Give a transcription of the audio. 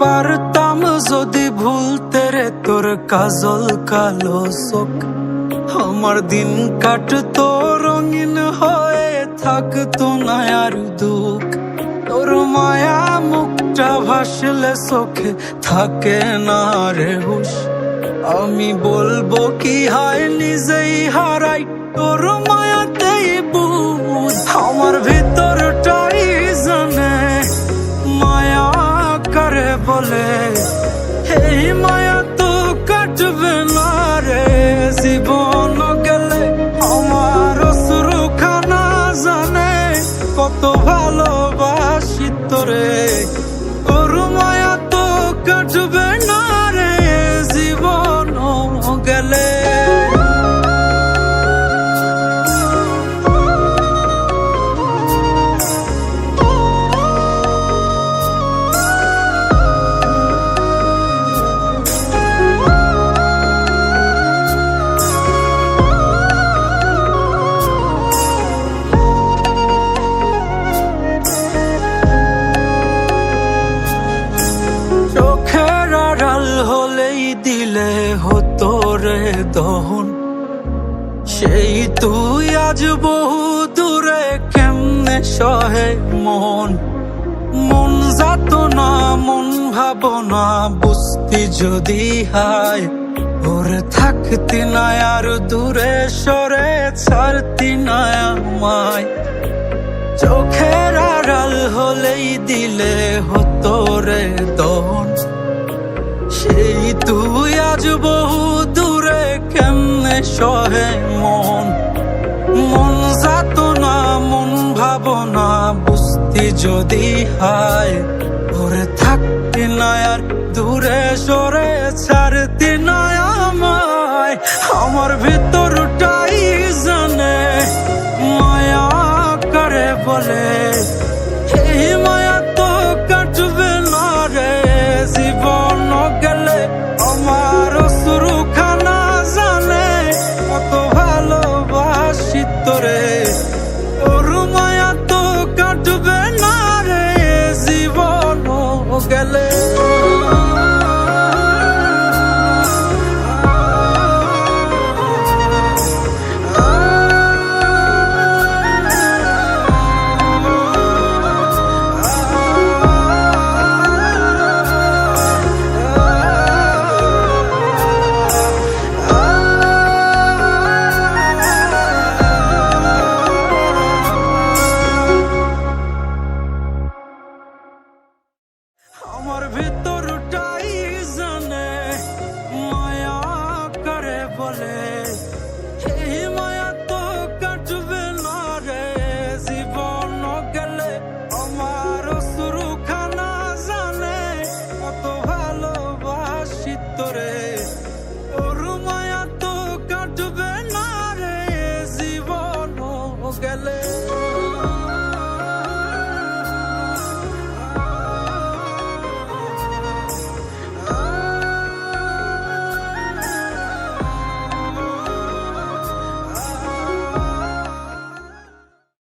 পারতাম যদি ভুলতে রে তোর কাজল কালো চোখ, আমার দিন কাটতো রঙিন হয়ে, থাকতো না আর দুঃখ। তোর মায়া মুখটা ভাসলে চোখে থাকে না রে হুশ, আমি বলবো কি হয় নিজেই হারাই তোর মায়াতেই বুঝ। আমার ভিতরটাই জানে মায়া করে বলে, এই মায়া তো কাটবে না রে জীবন গেলে। আমার অশ্রুখানা জানে কত ভালোবাসি তোরে, তোর মায়া তো কাটবে না রে জীবন গেলে। হলেই দিলে হতো রে দহন, সেই তুই আজ বহু দূরে কেমনে সহে মন। মন যাত না মন ভাবনা বুঝতি যদি হায়, ওরে থাকতি না আর দূরে সরে ছাড়তি না আমায়। চোখের আড়াল হলেই দিলে হতো রে দহন, সেই তুই আজ বহু দূরে কেমনে সহে মন। মন যাত না মন ভাবনা বুঝতি যদি হায়, ওরে থাকতি না আর দূরে সরে ছাড়তি না আমায়। আমার ভিতরটাই জানে মায়া করে বলে, এই মায়া তো কাটবে না রে জীবন গেলে। আমার অশ্রুখানা জানে কত ভালোবাসি তোরে, তোর মায়া তো কাটবে না রে জীবন গেলে।